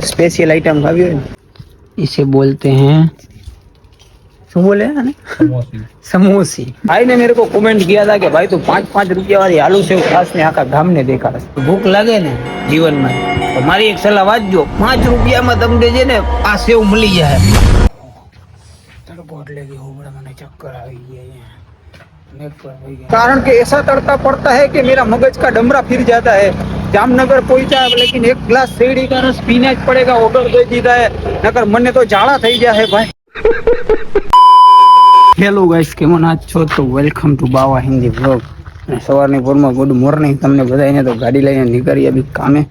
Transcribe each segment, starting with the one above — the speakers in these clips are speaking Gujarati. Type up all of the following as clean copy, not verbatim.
स्पेशल आइटम खावी हो इसे बोलते हैं શું બોલે समोसी। भाई ने मेरे को कमेंट किया था कि भाई तो 5-5 रुपया वाली आलू सेव खास ने आखा गाम ने देखा भूख लगे ने जीवन में तो मारी एक सलाह वांचજો 5 रुपया में તમને જે ને આ સેવ મળી જાય तड़को लेगी हो बड़ा મને ચક્કર આવી ગયા कारण कि ऐसा तड़का पड़ता है कि मेरा मगज का डमरा फिर जाता है। जामनगर पहुंचा लेकिन एक ग्लास शेरडी का रस पीना જ पड़ेगा ऑर्डर दे દીધા है नकर મને तो झाड़ा થઈ જાય भाई। હેલો ગાઈસ કેમન આજ છો તો વેલકમ ટુ બાવા હિન્દી વ્લોગ અને સવારની પોરમાં ગુડ મોર્નિંગ તમને બધાને તો ગાડી લઈને નીકળીએ બી કામે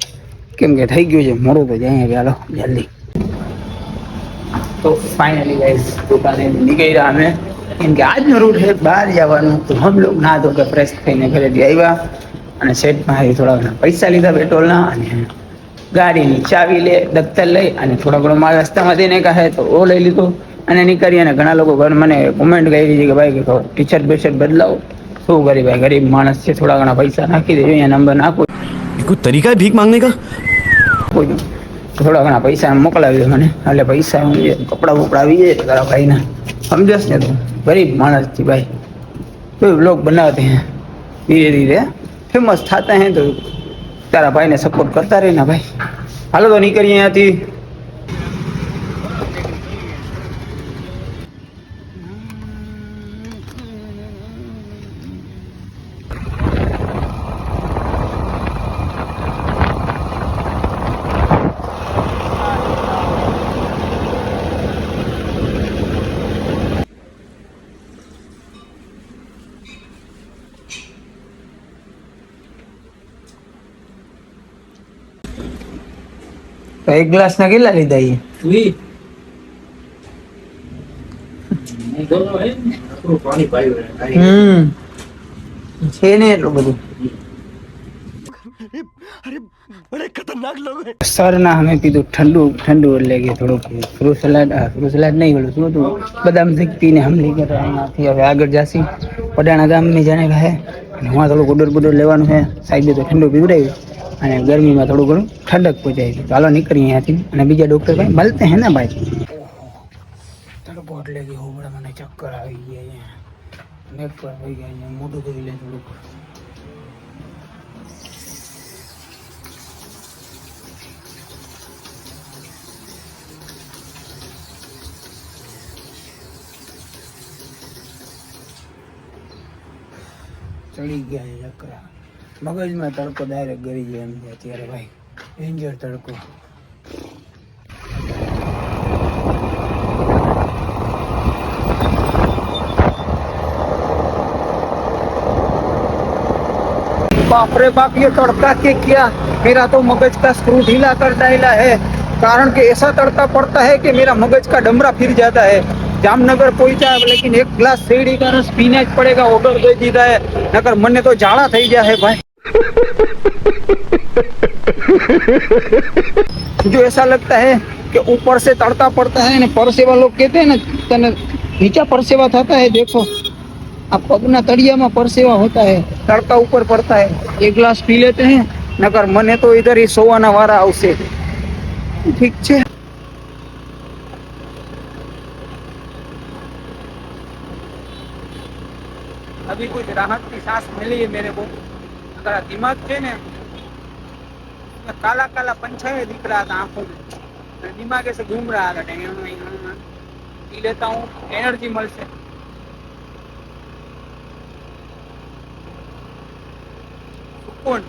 કેમ કે થઈ ગયું છે મોડું તો જાય ચાલો જલ્દી। तो फाइनली गाइस दुकाने निकल रहा हमें इनके आज नो रूट है बाहर जावानो तो हम लोग नहा धो के फ्रेश થઈને ઘરેથી આવ્યા અને સેટ માં થોડા ઘણા પૈસા લીધા પેટ્રોલના અને ગાડીની ચાવી લે દફતર લઈ અને થોડા ઘણો માલ રસ્તામાં દેને કહે તો ઓ લઈ લીધો અને નીકળી અને ઘણા લોકો ઘર મને કોમેન્ટ કરી છે કે ભાઈ કે ટી-શર્ટ બેશર્ટ બદલાવો શું કરી ભાઈ ગરીબ માણસ છે થોડા ઘણા પૈસા નાખી દેજો અહીંયા નંબર નાખો कोई तरीका है भीख मांगने का કોઈ थोड़ा घना पैसा मोकलावी दो मैंने એટલે પૈસા કપડા બપડા આવી જાય તારા ભાઈના समझस ने तो गरीब मानस थी भाई तो लोग बनाते हैं धीरे धीरे फेमस थाते हैं तो तारा भाई ने सपोर्ट करता रहे ना भाई। हालो तो निकलिए यहाँ थी तो एक ग्लास ना કેટલા લીધા ये છે ને એટલું બધું अरे बड़े खतरनाक लोग हैं सर ना हमें पीधું ठंडू ठंडू એટલે કે થોડું ફ્રૂટ સલાડ નહીં બોલું શું હતું બદામ શેક પીને हम लेकर आए અહીંયાથી હવે આગળ જાસી પડાણા ગામ में जाने का है અને वहां થોડું ગુડર લેવાનું છે સાહેબે તો ઠંડુ પીવડાવ્યું અને ગરમીમાં થોડું ઘણું ઠંડક પહોંચાય છે ચાલો નીકળીએ અહીંયાથી અને બીજા ડોક્ટર ભાઈ મળते हैं ना भाई। તડકો એટલે કે હો બડા મને ચક્કર આવી ગયા અહીંયા નેક પર થઈ ગયા અહીંયા મોટું કરી લે થોડું ચડી ગયા ચક્કર મગજમાં તડકો ડાયરેક્ટ ગરી જાય એમ છે અત્યારે ભાઈ ડેન્જર તડકો। बाप रे बाप ये तड़का के किया मेरा तो मगज का स्क्रू ढीला कर डाला है कारण कि ऐसा तड़का पड़ता है कि मेरा मगज का डमरा फिर जाता है। जामनगर पहुंचा लेकिन एक ग्लास शेरडी का रस पीना જ पड़ेगा ऑर्डर दे દીધા है नकर મને तो झाड़ा થઈ જાય है भाई। जो ऐसा लगता है कि ऊपर से तड़का पड़ता है ना परसेवा लोग कहते हैं ना तने नीचा परसेवा था है देखो अब पगना तड़िया में परसेवा होता है तड़का ऊपर पड़ता है एक गिलास पी लेते हैं नकर मने तो इधर ही सोवाना वारा आवशे ठीक है। अभी कुछ राहत की सांस मिली है मेरे को अगर दिमाग थे ना काला काला पंछाए दिख रहा था आंखों में दिमाग ऐसे घूम रहा था पी लेता हूँ एनर्जी मिल से सुकून।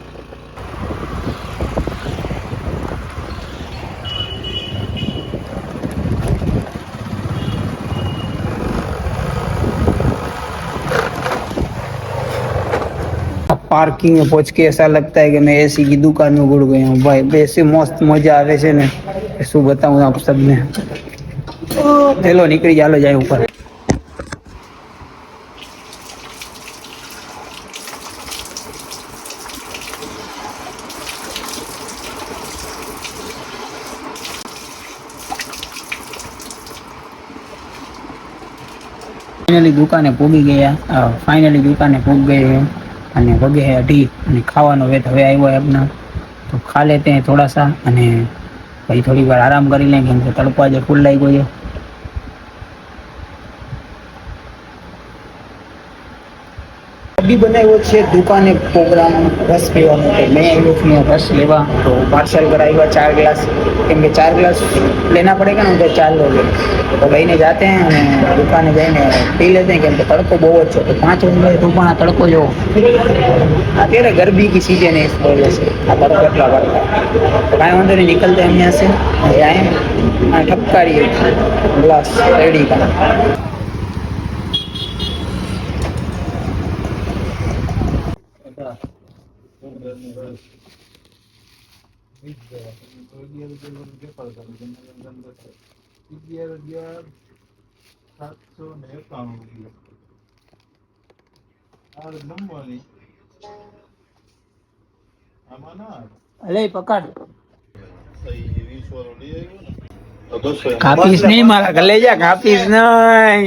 पार्किंग में पहुंच के ऐसा लगता है कि मैं एसी की दुकान में घुड़ गया हूँ भाई ऐसे मस्त मजा आवे छे ने શું बताऊं आप सबने। चलो निकली चालो जाए ऊपर। फाइनली दुकाने पूगी गया फाइनली दुकाने पूग गए हैं અને વગે है 2:30 અને ખાવાનો વેત હવે આવ્યો है अपना तो खा लेते हैं थोड़ा सा અને પછી થોડી વાર આરામ કરી લે, કેમ કે તડકો આજે ફૂલ લાગ્યો છે. અભી બનાવ્યો છે દુકાને પ્રોગ્રામ રસ પીવાનો, તો મેં આવ્યો છું રસ લેવા. તો પાર્સલ કરાવ્યા 4 ग्लास, કેમ કે 4 ग्लास लेना पड़ेगा ना उधर 4 लोग हैं, तो લઈને જાતે हैं અને દુકાને જઈને પી લેते हैं, કેમ કે તડકો બહુ જ છે. તો 5 રૂપિયા તો પણ આ તડકો જો અત્યારે ગરમી की सीजन है, इस वजह से આ તડકો એટલા પડતા. तो કાંઈ વાંધો नहीं, निकलते हैं यहाँ से. आए ठपका रही है ग्लास रेडी का. અલે પકડ કાપીશ નહીં, મારા ઘરે લઈ જા, કાપીશ નહીં.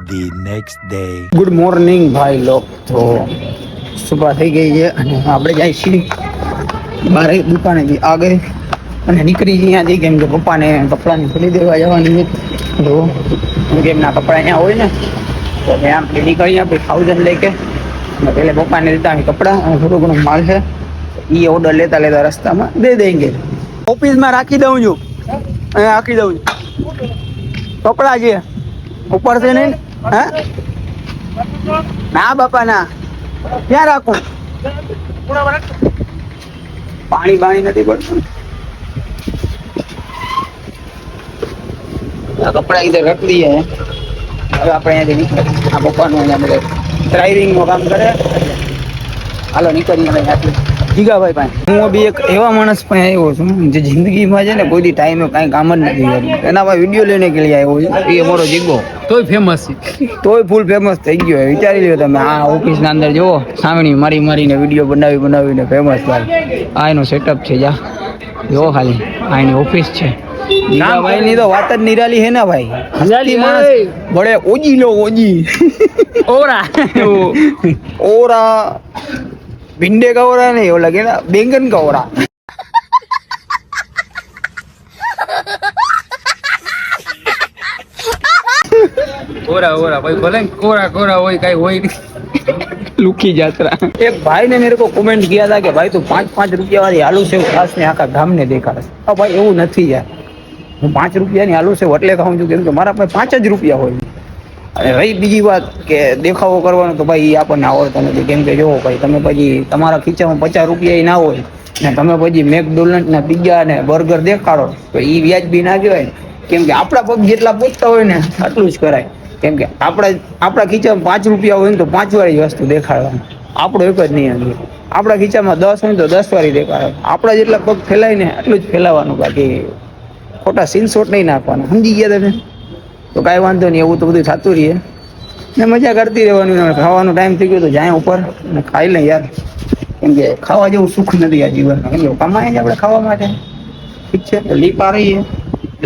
The next day. Good morning ભાઈ લોગ. તો સુબહ થઈ ગઈ છે અને આપણે જાય છીએ બહાર દુકાનેથી આગળ અને નીકળી જઈએ ત્યાંથી, કેમ કે પપ્પાને કપડાની ખોલી દેવા જવાની છે. તો કેમ એમના કપડા અહીંયા હોય ને, તો આમ નીકળીએ આપણે 1000 લઈ કે પહેલે પપ્પાને લીધા કપડાં અને થોડું ઘણું માલ છે, એ ઓર્ડર લેતા લેતા રસ્તામાં દે દેંગે. ઓફિસમાં રાખી દઉં છું, અહીંયા રાખી દઉં છું. કપડાં છે ઉપર છે નહીં, હા ના બાપા ના, ક્યાં રાખું? પાણી બાણી નથી પડતું. કપડા ઇધર રખ દઈએ. હવે આપણે અહીંયાથી નીકળીએ. આ પપ્પાનું અહીંયા બધે ડ્રાઇવિંગનું કામ કરે. હાલો નીકળીએ અહીંયાથી જીગાભાઈ પાસે. હું બી એક એવા માણસ પાસે આવ્યો છું જે જિંદગીમાં છે ને કોઈ દી ટાઈમે કાંઈ કામ જ નથી કર્યું. એના પાસે વિડીયો લઈને કે લઈ આવ્યો છું. એ અમારો જીગો તોય ફેમસ છે, તોય ફૂલ ફેમસ થઈ ગયો. વિચારી લ્યો તમે, આ ઓફિસના અંદર જુઓ, સાવણી મારી મારીને વિડીયો બનાવીને ફેમસ ભાઈ. આ એનો સેટઅપ છે, જા જુઓ ખાલી, આ એની ઓફિસ છે. ભાઈ ની તો વાત જ નિરાલી હે ને ભાઈ. બડે ઓજી લો ઓજી ઓરા ઓરા भिंडे का हो रहा नहीं, वो लगे ना बैंगन का हो रहा. ओरा भाई बोले कोरा वही कहीं वही लुकी यात्रा. एक भाई ने मेरे को कमेंट किया था कि भाई तू 5-5 रुपया वाली आलू सेव खास ने आखा गाम ने देखा. अब भाई એવું નથી યાર, હું 5 રૂપિયાની આલુ સેવ એટલે ખાઉં છું કેમ કે મારા પાસે 5 જ રૂપિયા હોય. અને રહી બીજી વાત કે દેખાવો કરવાનો, તો ભાઈ એ આપણને આવડતો નથી. કેમ કે જો ભાઈ તમે પછી તમારા ખીચામાં 50 રૂપિયા ના હોય ને તમે પછી મેકડોનલ્ડ ના પિઝા ને બર્ગર દેખાડો, તો એ વ્યાજબી ના કહેવાય. કેમ કે આપણા પગ જેટલા પૂછતા હોય ને આટલું જ કરાય. કેમ કે આપણા ખીચામાં 5 રૂપિયા હોય ને તો 5 વાળી વસ્તુ દેખાડવાની. આપણો એક જ નહીં હતું. આપણા ખીચામાં 10 હોય તો 10 વાળી દેખાડવાનું. આપણા જેટલા પગ ફેલાય ને એટલું જ ફેલાવાનું, બાકી ખોટા સીનશોટ નહીં નાખવાના. સમજી ગયા તમે? તો કાંઈ વાંધો નહીં, એવું તો બધું થતું રહીએ ને મજા કરતી રહેવાનું. ખાવાનો ટાઈમ થઈ ગયો તો જાય ઉપર અને ખાઈ લઈએ યાર. કેમ કે ખાવા જેવું સુખ નથી આ જીવનમાં. કેમ કે કમાઈએ છીએ આપણે ખાવા માટે, ઠીક છે? લીપ આ રહી છે,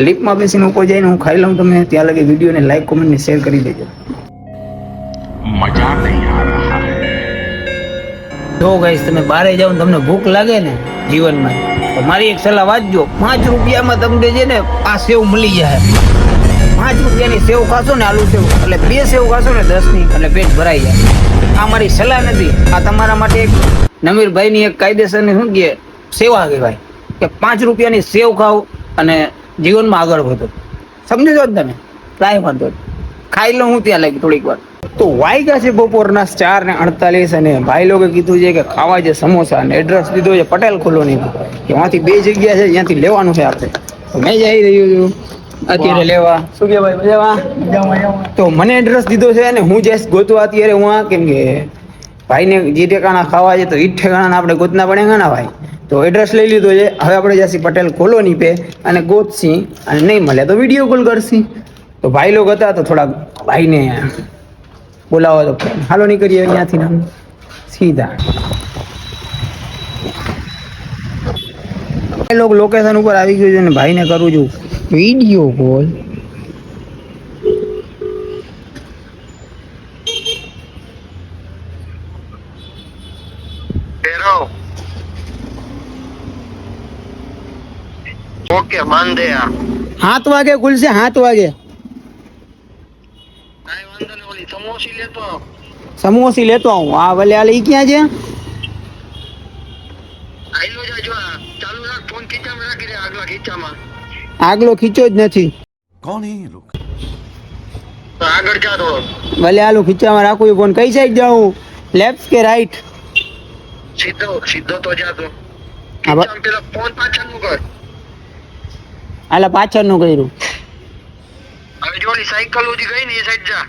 લીપમાં બેસીને ઉપર જઈને હું ખાઈ લઉં. તમે ત્યાં લગી વિડીયોને લાઈક કોમેન્ટ ને શેર કરી દેજો. मजा नहीं आ रहा है. જો ગાઈસ તમે બહાર જાઓ ને તમને ભૂખ લાગે ને જીવનમાં, તો મારી એક સલાહ વાંચજો. 5 રૂપિયામાં તમને છે ને આ સેવ મળી જાય. 5 રૂપિયાની સેવ ખાશો ને, આલુ સેવ, એટલે 2 સેવ ખાશો ને 10ની, એટલે પેટ ભરાઈ જાય. આ મારી સલાહ નથી, આ તમારા માટે એક નમીરભાઈની એક કાયદેસરની શું કે સેવા કહેવાય કે 5 રૂપિયાની સેવ ખાઓ અને જીવનમાં આગળ વધો. સમજો છો તમે? કાંઈ વાંધો નહીં, ખાઈ લઉં હું ત્યાં લાગી થોડીક વાર. તો વાગ્યા છે બપોરના 4:48 અને ભાઈ લોકોએ કીધું છે કે ખાવા છે સમોસા, અને એડ્રેસ દીધો છે પટેલ કોલોની, કે વાંથી 2 જગ્યા છે જ્યાંથી લેવાનું છે આપણે. તો મેં જઈ રહ્યો છું અત્યારે લેવા. શું કે ભાઈ મજામાં? તો મને એડ્રેસ દીધો છે અને હું જઈશ ગોતવા અત્યારે હું. કેમ કે ભાઈને જે ઠેકાણા ખાવા છે તો એ ઠેકાણા આપણે ગોતના પડે ના ભાઈ. તો એડ્રેસ લઈ લીધો છે, હવે આપણે જઈશું પટેલ કોલોની પે અને ગોતસી, અને નહીં મળે તો વિડીયો કોલ કરશી. તો ભાઈ લોકો હતા તો થોડા ભાઈને બોલાવો તો હાલો નીકળીએ અહીંયાથી સીધા. લોકેશન ઉપર આવી ગયું છે ને ભાઈને કરું છું વિડીયો કોલ. ઓકે બાંધે આ 7 વાગે ખુલશે 7 વાગે. કાઈ વાંધો નહીં ઓલી સમોસી લેતો આવ. સમોસી લેતો આવું. આ વલે આ લઈ ક્યાં છે? આઈલો જાજો આ ચાલુ રાખ ફોન ખીચામાં રાખી દે આગલા ખીચામાં. આગલો ખીચો જ નથી. कौन है ये लोग? તો આગળ જા થોડો ભલે આલું ખીચામાં રાખું ફોન. કઈ સાઈડ જાઉં? લેફ્ટ કે રાઈટ? સીધો સીધો તો જા તું. હા, ખીચામાં પેલા ફોન પાછળનું કર. આલા પાછળનું કર્યું. હવે જો ઓલી સાયકલ ઉડી ગઈ ને એ સાઈડ જા.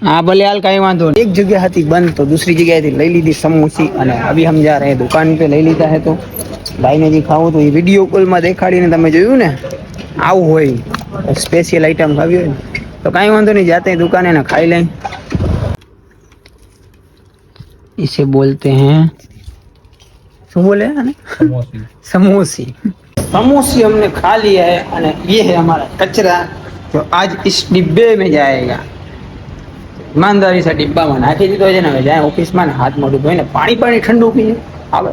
हाँ भले हाल कहीं वांधो नहीं. एक जगह थी बंद तो दूसरी जगह थी ले ली थी समोसी અને अभी हम जा रहे हैं दुकान पे. લઈ લીધા है तो भाई ने जी खाવું તો એ વિડિયો કોલ માં દેખાડીને તમે જોયું ને આવું હોય સ્પેશિયલ આઈટમ ખાવી હોય તો કાઈ વાંધો नहीं जाते हैं दुकान है ना खाई लें. इसे बोलते हैं શું बोले हैं? समोसी. समोसी समोसी हमने खा लिया है અને ये है हमारा कचरा जो आज इस डिब्बे में जाएगा. ईमानदारी से डिब्बा में नाखी दीधो है ने. હવે જાય ઓફિસમાં ને હાથ મોઢું ધોઈને પાણી ઠંડુ પીએ આવે.